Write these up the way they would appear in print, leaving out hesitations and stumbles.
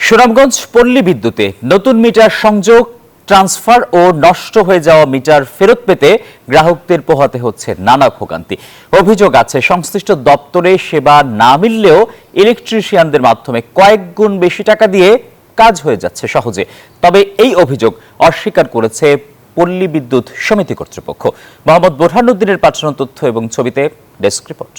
সুনামগঞ্জ পল্লী বিদ্যুতে নতুন মিটার সংযোগ, ট্রান্সফার ও নষ্ট হয়ে যাওয়া মিটার ফেরত পেতে গ্রাহকদের পোহাতে হচ্ছে নানা ভোগান্তি। অভিযোগ আছে সংশ্লিষ্ট দপ্তরে সেবা না মিললেও ইলেকট্রিশিয়ানদের মাধ্যমে কয়েক গুণ বেশি টাকা দিয়ে কাজ হয়ে যাচ্ছে সহজে। তবে এই অভিযোগ অস্বীকার করেছে পল্লী বিদ্যুৎ সমিতি কর্তৃপক্ষ। মোহাম্মদ বোরহানুদ্দিনের পাঠানো তথ্য এবং ছবিতে ডেস্ক রিপোর্ট।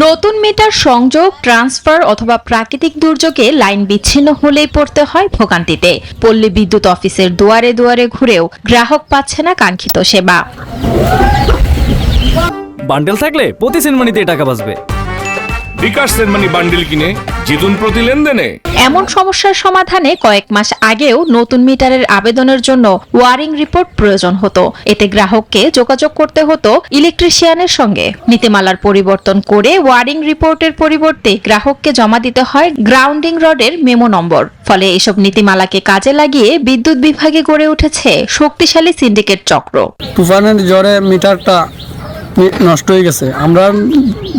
নতুন মিটার সংযোগ, ট্রান্সফার অথবা প্রাকৃতিক দুর্যোগে লাইন বিচ্ছিন্ন হলেই পড়তে হয় ভোগান্তিতে। পল্লী বিদ্যুৎ অফিসের দুয়ারে দুয়ারে ঘুরেও গ্রাহক পাচ্ছে না কাঙ্ক্ষিত সেবা। বান্ডেল থাকলে প্রতি সেনমানিতে টাকা বাঁচবে। বিকাশ সেনমানি বান্ডেল কিনে জিতুন প্রতি লেনদেনে। এমন সমস্যার সমাধানে কয়েক মাস আগেও নতুন মিটারের আবেদনের জন্য ওয়ারিং রিপোর্ট প্রয়োজন হতো। এতে গ্রাহককে যোগাযোগ করতে হতো ইলেকট্রিশিয়ানের সঙ্গে। নীতিমালার পরিবর্তন করে ওয়ারিং রিপোর্টের পরিবর্তে গ্রাহককে জমা দিতে হয় গ্রাউন্ডিং রডের মেমো নম্বর। ফলে এসব নীতিমালাকে কাজে লাগিয়ে বিদ্যুৎ বিভাগে গড়ে উঠেছে শক্তিশালী সিন্ডিকেট চক্র। তুফানের জ্বরে মিটারটা নষ্ট হয়ে গেছে, আমরা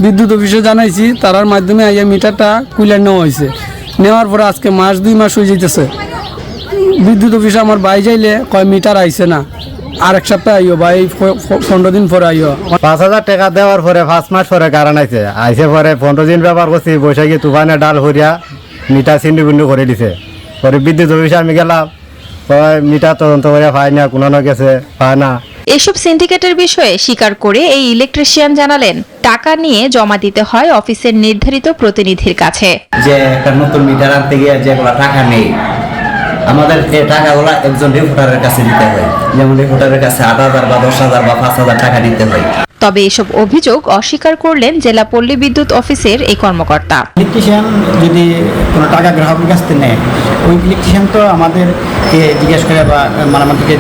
বিদ্যুৎ অফিসে জানাইছি, তার মাধ্যমে এই মিটারটা কুইলার নেওয়া হয়েছে। নেওয়ার পরে আজকে মাস 2 মাস হয়ে যেতেছে। বিদ্যুৎ অফিসে আমার বাই যাইলে কয় মিটার আইছে না, আর এক সপ্তাহ আইও বা এই 15 দিন পরে আইও। 5,000 টাকা দেওয়ার পরে 5 মাস পরে কারণ আইছে পরে 15 দিন ব্যবহার করছি। বৈশাখী তুফানে ডাল হরিয়া মিটার সিন্ডি বিন্ডু করে দিছে। পরে বিদ্যুৎ অফিসে আমি গেলাম, মিটার তদন্ত করে পায় না, কোনো গেছে পায় না। এসব সিন্ডিকেটের বিষয়ে স্বীকার করে এই ইলেকট্রিশিয়ান জানালেন, টাকা নিয়ে জমা দিতে হয় অফিসের নির্ধারিত প্রতিনিধির কাছে। যে একটা নতুন মিটার আনতে গিয়ে যেগুলো টাকা নেই, আমাদের এই টাকাগুলো একজন রিপোর্টারের কাছে দিতে হয়। যেমন রিপোর্টারের কাছে 8,000 বা 10,000 বা 5,000 টাকা দিতে হয়। তবে এসব অভিযোগ অস্বীকার করলেন জেলা পল্লী বিদ্যুৎ অফিসের এই কর্মকর্তা। ইলেকট্রিশিয়ান যদি কোনো টাকা গ্রাহকের কাছ থেকে নেয়, ওই ইলেকট্রিশিয়ান তো আমাদেরকে জিজ্ঞেস করে বা আমাদেরকে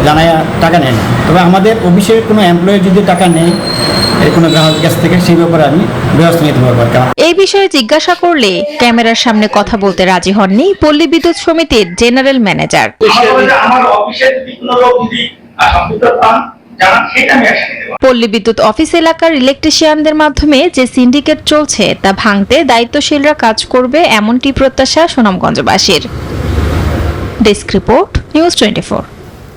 জানায় টাকা নেয় না। তবে আমাদের অফিসের কোনো এমপ্লয়ি যদি টাকা নেয় কোনো গ্রাহকের কাছ থেকে, সেই ব্যাপারে আমি ব্যবস্থা নিতে পারবো। এই বিষয়ে জিজ্ঞাসা করলে ক্যামেরার সামনে কথা বলতে রাজি হননি পল্লী বিদ্যুৎ সমিতির জেনারেল ম্যানেজার। পল্লী বিদ্যুৎ অফিস এলাকার ইলেকট্রিশিয়ানদের মাধ্যমে যে সিন্ডিকেট চলছে তা ভাঙতে দায়িত্বশীলরা কাজ করবে, এমনটি প্রত্যাশা সুনামগঞ্জবাসীর। Desk report, news 24।